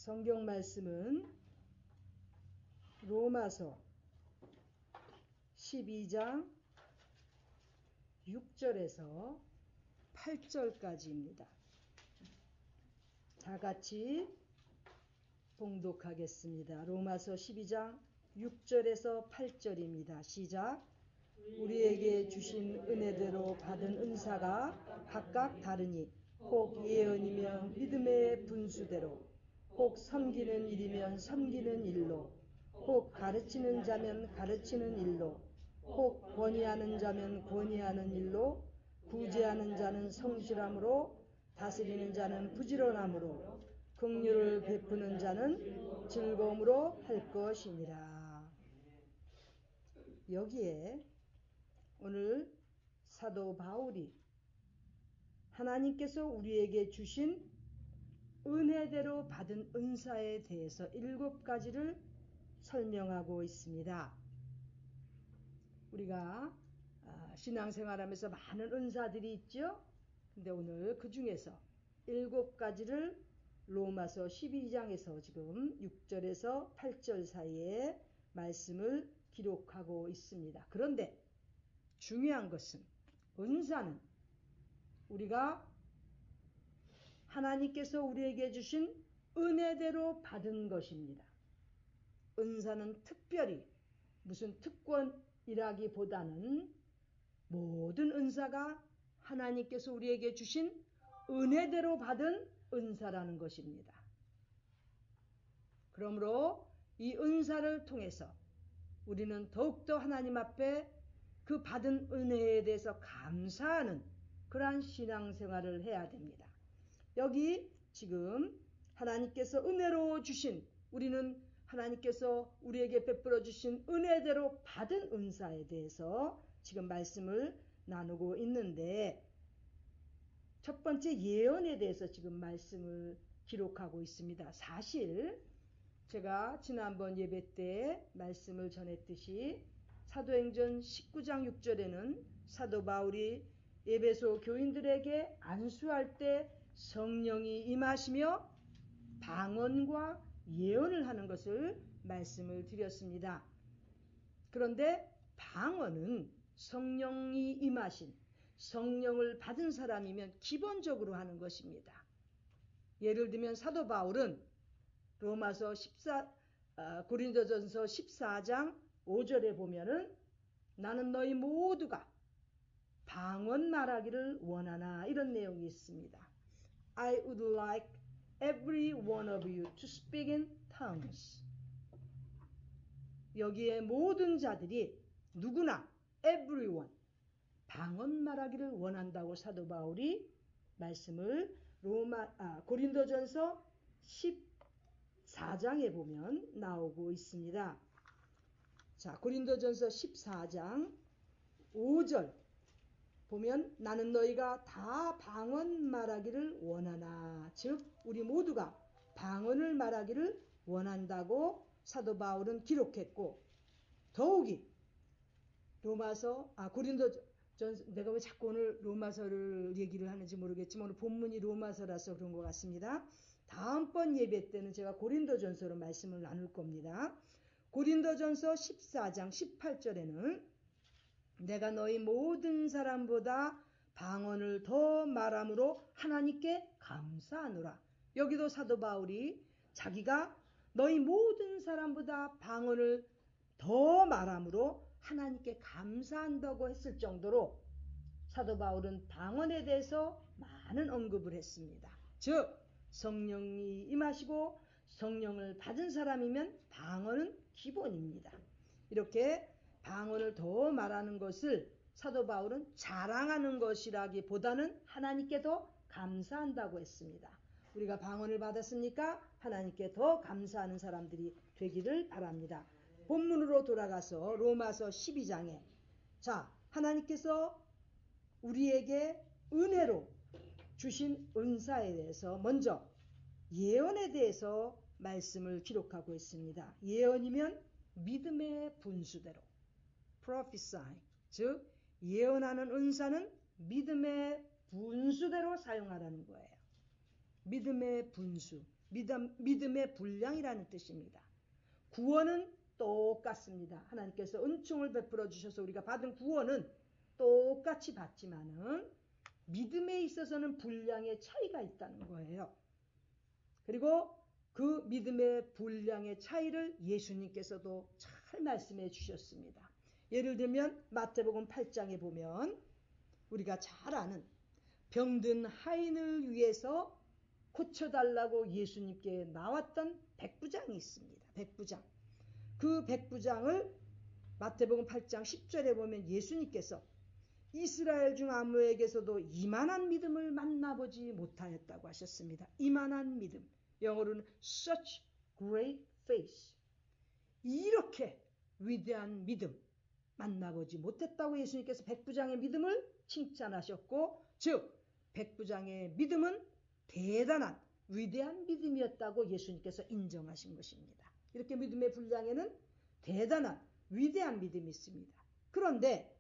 성경 말씀은 로마서 12장 6절에서 8절까지입니다. 다 같이 봉독하겠습니다. 로마서 12장 6절에서 8절입니다. 시작. 우리에게 주신 은혜대로 받은 은사가 각각 다르니 혹 예언이면 믿음의 분수대로, 혹 섬기는 일이면 섬기는 일로, 혹 가르치는 자면 가르치는 일로, 혹 권위하는 자면 권위하는 일로, 구제하는 자는 성실함으로, 다스리는 자는 부지런함으로, 긍휼을 베푸는 자는 즐거움으로 할 것이니라. 여기에 오늘 사도 바울이 하나님께서 우리에게 주신 은혜대로 받은 은사에 대해서 7가지를 설명하고 있습니다. 우리가 신앙생활하면서 많은 은사들이 있죠. 근데 오늘 그 중에서 7가지를 로마서 12장에서 지금 6절에서 8절 사이에 말씀을 기록하고 있습니다. 그런데 중요한 것은 은사는 우리가 하나님께서 우리에게 주신 은혜대로 받은 것입니다. 은사는 특별히 무슨 특권이라기보다는 모든 은사가 하나님께서 우리에게 주신 은혜대로 받은 은사라는 것입니다. 그러므로 이 은사를 통해서 우리는 더욱더 하나님 앞에 그 받은 은혜에 대해서 감사하는 그러한 신앙생활을 해야 됩니다. 여기 지금 하나님께서 은혜로 주신, 우리는 하나님께서 우리에게 베풀어 주신 은혜대로 받은 은사에 대해서 지금 말씀을 나누고 있는데, 첫 번째 예언에 대해서 지금 말씀을 기록하고 있습니다. 사실 제가 지난번 예배 때 말씀을 전했듯이 사도행전 19장 6절에는 사도 바울이 에베소 교인들에게 안수할 때 성령이 임하시며 방언과 예언을 하는 것을 말씀을 드렸습니다. 그런데 방언은 성령이 임하신, 성령을 받은 사람이면 기본적으로 하는 것입니다. 예를 들면 사도 바울은 고린도전서 14장 5절에 보면은 나는 너희 모두가 방언 말하기를 원하나, 이런 내용이 있습니다. I would like every one of you to speak in tongues. 여기에 모든 자들이 누구나 everyone 방언 말하기를 원한다고 사도 바울이 말씀을 고린도전서 14장에 보면 나오고 있습니다. 자, 고린도전서 14장 5절 보면 나는 너희가 다 방언 말하기를 원하나, 즉 우리 모두가 방언을 말하기를 원한다고 사도 바울은 기록했고, 더욱이 내가 왜 자꾸 오늘 로마서를 얘기를 하는지 모르겠지만 오늘 본문이 로마서라서 그런 것 같습니다. 다음번 예배 때는 제가 고린도전서로 말씀을 나눌 겁니다. 고린도전서 14장 18절에는 내가 너희 모든 사람보다 방언을 더 말함으로 하나님께 감사하노라. 여기도 사도 바울이 자기가 너희 모든 사람보다 방언을 더 말함으로 하나님께 감사한다고 했을 정도로 사도 바울은 방언에 대해서 많은 언급을 했습니다. 즉 성령이 임하시고 성령을 받은 사람이면 방언은 기본입니다. 이렇게 방언을 더 말하는 것을 사도 바울은 자랑하는 것이라기보다는 하나님께 더 감사한다고 했습니다. 우리가 방언을 받았으니까 하나님께 더 감사하는 사람들이 되기를 바랍니다. 본문으로 돌아가서 로마서 12장에 하나님께서 우리에게 은혜로 주신 은사에 대해서 먼저 예언에 대해서 말씀을 기록하고 있습니다. 예언이면 믿음의 분수대로 prophesy, 즉 예언하는 은사는 믿음의 분수대로 사용하라는 거예요. 믿음의 분수. 믿음의 분량이라는 뜻입니다. 구원은 똑같습니다. 하나님께서 은총을 베풀어 주셔서 우리가 받은 구원은 똑같이 받지만은 믿음에 있어서는 분량의 차이가 있다는 거예요. 그리고 그 믿음의 분량의 차이를 예수님께서도 잘 말씀해 주셨습니다. 예를 들면 마태복음 8장에 보면 우리가 잘 아는 병든 하인을 위해서 고쳐달라고 예수님께 나왔던 백부장이 있습니다. 백부장. 그 백부장을 마태복음 8장 10절에 보면 예수님께서 이스라엘 중 아무에게서도 이만한 믿음을 만나보지 못하였다고 하셨습니다. 이만한 믿음. 영어로는 such great faith. 이렇게 위대한 믿음 만나보지 못했다고 예수님께서 백부장의 믿음을 칭찬하셨고, 즉 백부장의 믿음은 대단한 위대한 믿음이었다고 예수님께서 인정하신 것입니다. 이렇게 믿음의 분량에는 대단한 위대한 믿음이 있습니다. 그런데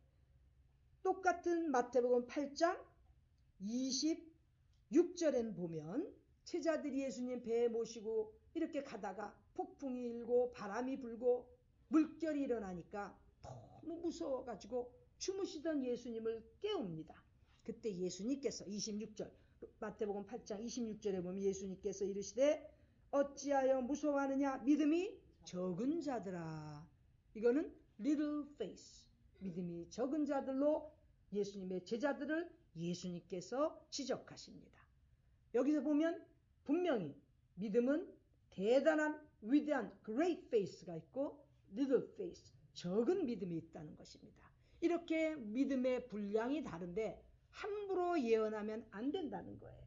똑같은 마태복음 8장 26절에 보면 제자들이 예수님 배에 모시고 이렇게 가다가 폭풍이 일고 바람이 불고 물결이 일어나니까 너무 무서워가지고 주무시던 예수님을 깨웁니다. 그때 예수님께서 26절 마태복음 8장 26절에 보면 예수님께서 이르시되 어찌하여 무서워하느냐 믿음이 적은 자들아. 이거는 little faith. 믿음이 적은 자들로 예수님의 제자들을 예수님께서 지적하십니다. 여기서 보면 분명히 믿음은 대단한 위대한 great faith가 있고 little faith, 적은 믿음이 있다는 것입니다. 이렇게 믿음의 분량이 다른데 함부로 예언하면 안 된다는 거예요.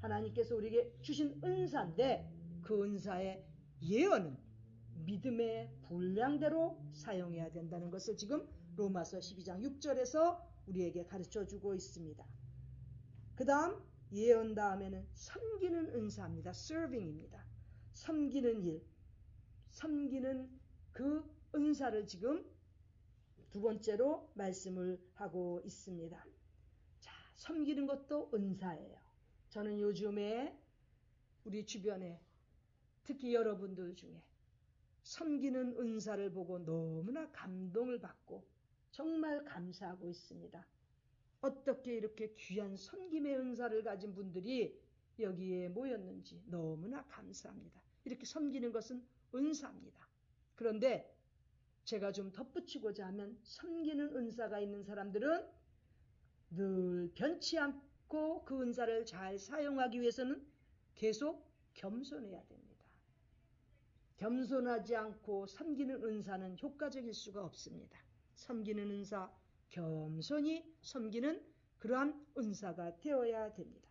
하나님께서 우리에게 주신 은사인데 그 은사의 예언은 믿음의 분량대로 사용해야 된다는 것을 지금 로마서 12장 6절에서 우리에게 가르쳐주고 있습니다. 그 다음 예언 다음에는 섬기는 은사입니다. serving입니다. 섬기는 일, 섬기는 그 은사를 지금 두 번째로 말씀을 하고 있습니다. 자, 섬기는 것도 은사예요. 저는 요즘에 우리 주변에 특히 여러분들 중에 섬기는 은사를 보고 너무나 감동을 받고 정말 감사하고 있습니다. 어떻게 이렇게 귀한 섬김의 은사를 가진 분들이 여기에 모였는지 너무나 감사합니다. 이렇게 섬기는 것은 은사입니다. 그런데 제가 좀 덧붙이고자 하면 섬기는 은사가 있는 사람들은 늘 변치 않고 그 은사를 잘 사용하기 위해서는 계속 겸손해야 됩니다. 겸손하지 않고 섬기는 은사는 효과적일 수가 없습니다. 섬기는 은사, 겸손히 섬기는 그러한 은사가 되어야 됩니다.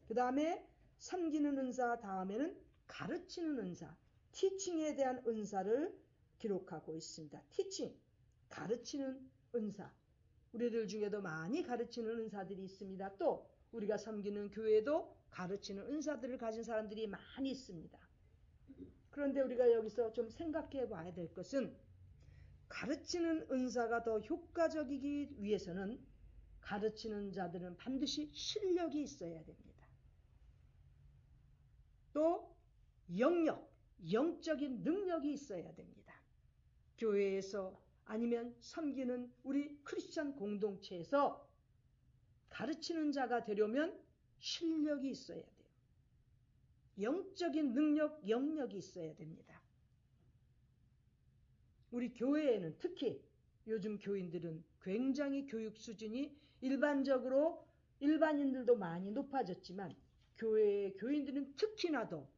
그 다음에 섬기는 은사 다음에는 가르치는 은사, 티칭에 대한 은사를 기록하고 있습니다. 티칭, 가르치는 은사. 우리들 중에도 많이 가르치는 은사들이 있습니다. 또 우리가 섬기는 교회에도 가르치는 은사들을 가진 사람들이 많이 있습니다. 그런데 우리가 여기서 좀 생각해 봐야 될 것은 가르치는 은사가 더 효과적이기 위해서는 가르치는 자들은 반드시 실력이 있어야 됩니다. 또 영적인 능력이 있어야 됩니다. 교회에서 아니면 섬기는 우리 크리스찬 공동체에서 가르치는 자가 되려면 실력이 있어야 돼요. 영적인 능력, 영역이 있어야 됩니다. 우리 교회에는 특히 요즘 교인들은 굉장히 교육 수준이 일반적으로 일반인들도 많이 높아졌지만 교회의 교인들은 특히나 더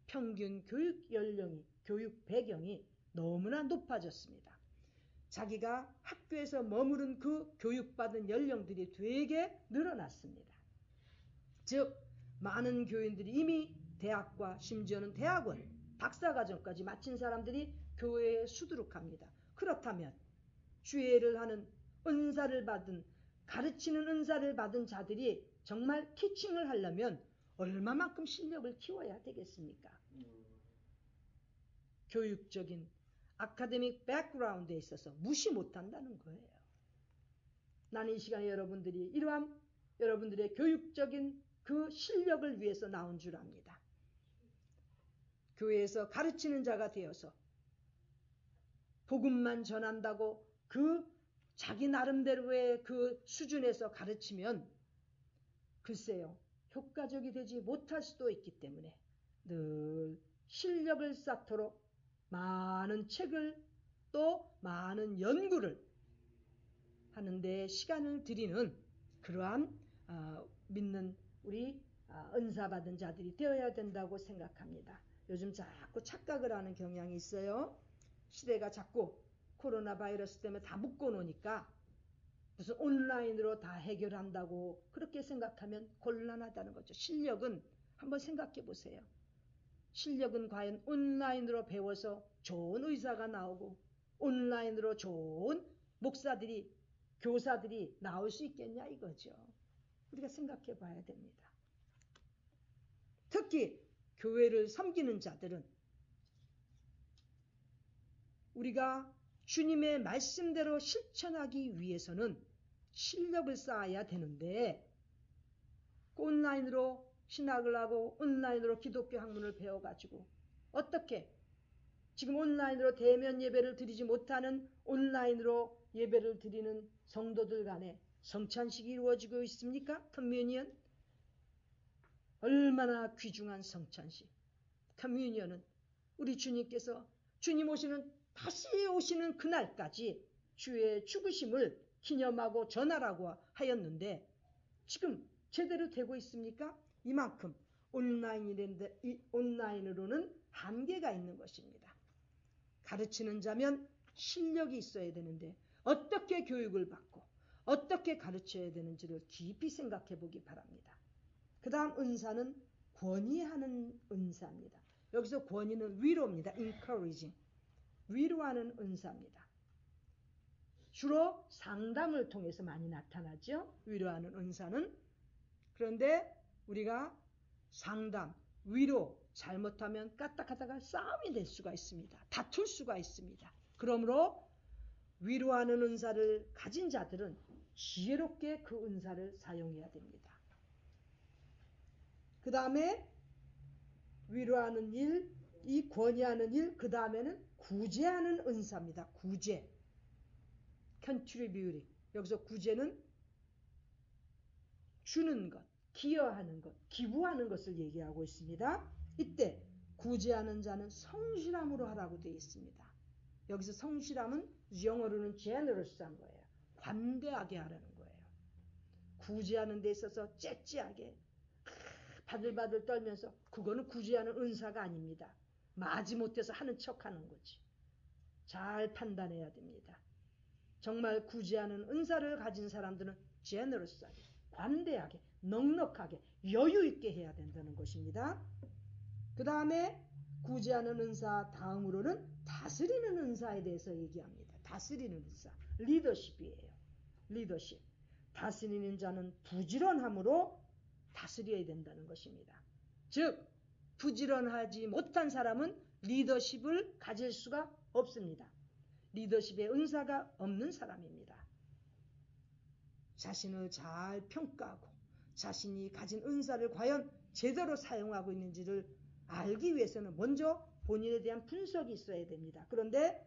평균 교육 연령이, 교육 배경이 너무나 높아졌습니다. 자기가 학교에서 머무른 그 교육받은 연령들이 되게 늘어났습니다. 즉 많은 교인들이 이미 대학과 심지어는 대학원, 박사과정까지 마친 사람들이 교회에 수두룩합니다. 그렇다면 주예를 하는 은사를 받은, 가르치는 은사를 받은 자들이 정말 티칭을 하려면 얼마만큼 실력을 키워야 되겠습니까? 교육적인 아카데믹 백그라운드에 있어서 무시 못한다는 거예요. 나는 이 시간에 여러분들이 이러한 여러분들의 교육적인 그 실력을 위해서 나온 줄 압니다. 교회에서 가르치는 자가 되어서 복음만 전한다고 그 자기 나름대로의 그 수준에서 가르치면 글쎄요, 효과적이 되지 못할 수도 있기 때문에 늘 실력을 쌓도록 많은 책을 또 많은 연구를 하는데 시간을 들이는 그러한 믿는 우리 은사받은 자들이 되어야 된다고 생각합니다. 요즘 자꾸 착각을 하는 경향이 있어요. 시대가 자꾸 코로나 바이러스 때문에 다 묶어놓으니까 무슨 온라인으로 다 해결한다고 그렇게 생각하면 곤란하다는 거죠. 실력은 한번 생각해 보세요. 실력은 과연 온라인으로 배워서 좋은 의사가 나오고 온라인으로 좋은 목사들이 교사들이 나올 수 있겠냐 이거죠. 우리가 생각해 봐야 됩니다. 특히 교회를 섬기는 자들은 우리가 주님의 말씀대로 실천하기 위해서는 실력을 쌓아야 되는데 온라인으로 신학을 하고 온라인으로 기독교 학문을 배워가지고 어떻게 지금 온라인으로 대면 예배를 드리지 못하는 온라인으로 예배를 드리는 성도들 간에 성찬식이 이루어지고 있습니까? 커뮤니언? 얼마나 귀중한 성찬식. 커뮤니언은 우리 주님께서 주님 다시 오시는 그날까지 주의 죽으심을 기념하고 전하라고 하였는데 지금 제대로 되고 있습니까? 이만큼 온라인으로는 한계가 있는 것입니다. 가르치는 자면 실력이 있어야 되는데 어떻게 교육을 받고 어떻게 가르쳐야 되는지를 깊이 생각해 보기 바랍니다. 그 다음 은사는 권위하는 은사입니다. 여기서 권위는 위로입니다. encouraging. 위로하는 은사입니다. 주로 상담을 통해서 많이 나타나죠. 위로하는 은사는. 그런데 우리가 상담, 위로 잘못하면 까딱하다가 싸움이 될 수가 있습니다. 다툴 수가 있습니다. 그러므로 위로하는 은사를 가진 자들은 지혜롭게 그 은사를 사용해야 됩니다. 그 다음에 위로하는 일, 이 권위하는 일, 그 다음에는 구제하는 은사입니다. 구제. contributing. 여기서 구제는 주는 것, 기여하는 것, 기부하는 것을 얘기하고 있습니다. 이때 구제하는 자는 성실함으로 하라고 되어 있습니다. 여기서 성실함은 영어로는 generous한 거예요. 관대하게 하라는 거예요. 구제하는 데 있어서 째째하게 바들바들 떨면서 그거는 구제하는 은사가 아닙니다. 마지못해서 하는 척하는 거지. 잘 판단해야 됩니다. 정말 구제하는 은사를 가진 사람들은 generous하게, 관대하게, 넉넉하게, 여유있게 해야 된다는 것입니다. 그 다음에 구제하는 은사 다음으로는 다스리는 은사에 대해서 얘기합니다. 다스리는 은사, 리더십이에요. 리더십. 다스리는 자는 부지런함으로 다스려야 된다는 것입니다. 즉 부지런하지 못한 사람은 리더십을 가질 수가 없습니다. 리더십의 은사가 없는 사람입니다. 자신을 잘 평가하고 자신이 가진 은사를 과연 제대로 사용하고 있는지를 알기 위해서는 먼저 본인에 대한 분석이 있어야 됩니다. 그런데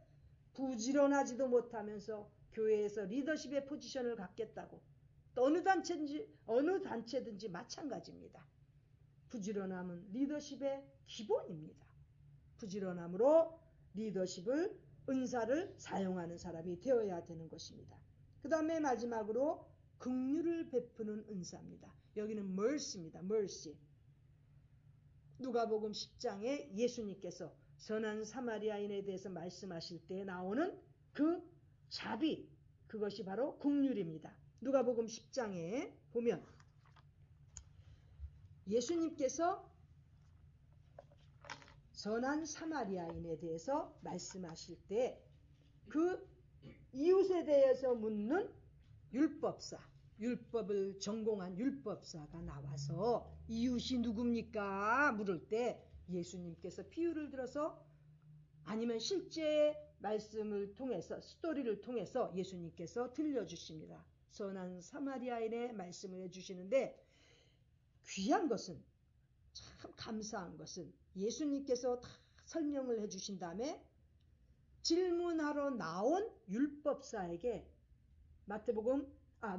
부지런하지도 못하면서 교회에서 리더십의 포지션을 갖겠다고 또 어느 단체든지 마찬가지입니다. 부지런함은 리더십의 기본입니다. 부지런함으로 리더십을 은사를 사용하는 사람이 되어야 되는 것입니다. 그 다음에 마지막으로 긍휼을 베푸는 은사입니다. 여기는 mercy입니다. mercy. 누가복음 10장에 예수님께서 선한 사마리아인에 대해서 말씀하실 때 나오는 그 자비, 그것이 바로 긍휼입니다. 누가복음 10장에 보면 예수님께서 선한 사마리아인에 대해서 말씀하실 때 그 이웃에 대해서 묻는 율법사, 율법을 전공한 율법사가 나와서 이웃이 누굽니까? 물을 때 예수님께서 비유를 들어서 아니면 실제 말씀을 통해서 스토리를 통해서 예수님께서 들려주십니다. 선한 사마리아인의 말씀을 해주시는데 귀한 것은 참 감사한 것은 예수님께서 다 설명을 해주신 다음에 질문하러 나온 율법사에게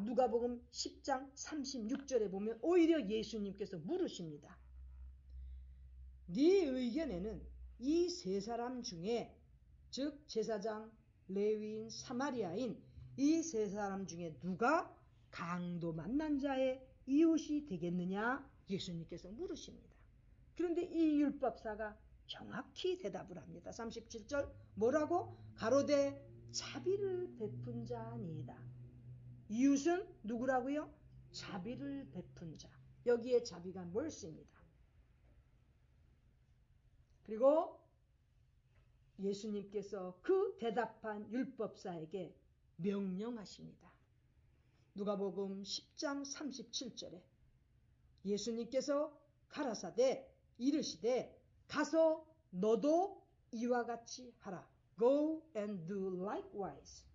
누가복음 10장 36절에 보면 오히려 예수님께서 물으십니다. 네 의견에는 이 세 사람 중에, 즉 제사장, 레위인, 사마리아인 이 세 사람 중에 누가 강도 만난 자의 이웃이 되겠느냐? 예수님께서 물으십니다. 그런데 이 율법사가 정확히 대답을 합니다. 37절 뭐라고? 가로되 자비를 베푼 자니이다. 이웃은 누구라고요? 자비를 베푼 자. 여기에 자비가 뭘습니다. 그리고 예수님께서 그 대답한 율법사에게 명령하십니다. 누가복음 10장 37절에 예수님께서 가라사대 이르시되 가서 너도 이와 같이 하라. Go and do likewise.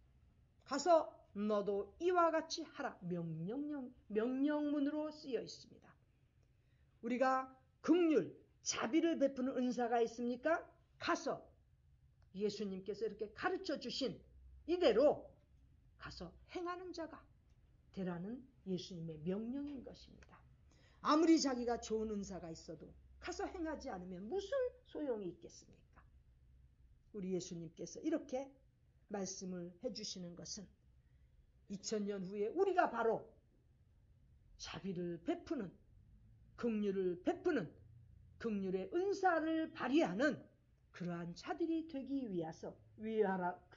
가서 너도 이와 같이 하라. 명령문으로 쓰여 있습니다. 우리가 긍휼, 자비를 베푸는 은사가 있습니까? 가서 예수님께서 이렇게 가르쳐 주신 이대로 가서 행하는 자가 되라는 예수님의 명령인 것입니다. 아무리 자기가 좋은 은사가 있어도 가서 행하지 않으면 무슨 소용이 있겠습니까? 우리 예수님께서 이렇게 말씀을 해주시는 것은 2000년 후에 우리가 바로 자비를 베푸는, 긍휼을 베푸는, 긍휼의 은사를 발휘하는 그러한 자들이 되기 위해서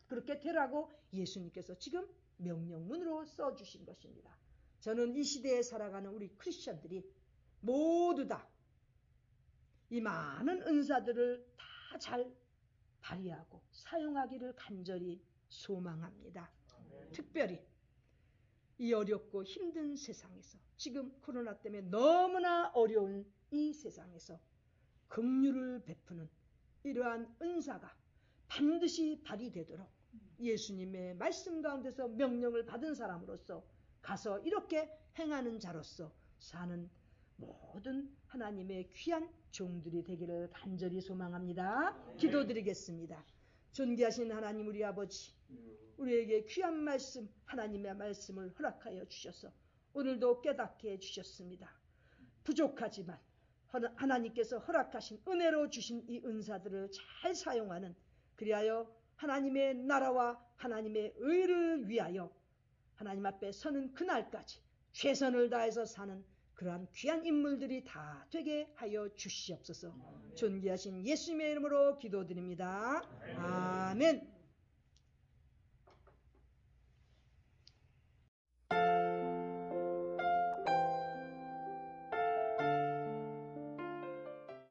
그렇게 되라고 예수님께서 지금 명령문으로 써주신 것입니다. 저는 이 시대에 살아가는 우리 크리스천들이 모두 다 이 많은 은사들을 다 잘 발휘하고 사용하기를 간절히 소망합니다. 특별히 이 어렵고 힘든 세상에서, 지금 코로나 때문에 너무나 어려운 이 세상에서 긍휼을 베푸는 이러한 은사가 반드시 발휘되도록 예수님의 말씀 가운데서 명령을 받은 사람으로서 가서 이렇게 행하는 자로서 사는 모든 하나님의 귀한 종들이 되기를 간절히 소망합니다. 기도드리겠습니다. 존귀하신 하나님 우리 아버지, 우리에게 귀한 말씀, 하나님의 말씀을 허락하여 주셔서 오늘도 깨닫게 해주셨습니다. 부족하지만 하나님께서 허락하신 은혜로 주신 이 은사들을 잘 사용하는, 그리하여 하나님의 나라와 하나님의 의를 위하여 하나님 앞에 서는 그날까지 최선을 다해서 사는 그러한 귀한 인물들이 다 되게 하여 주시옵소서. 존귀하신 예수님의 이름으로 기도드립니다. 아멘.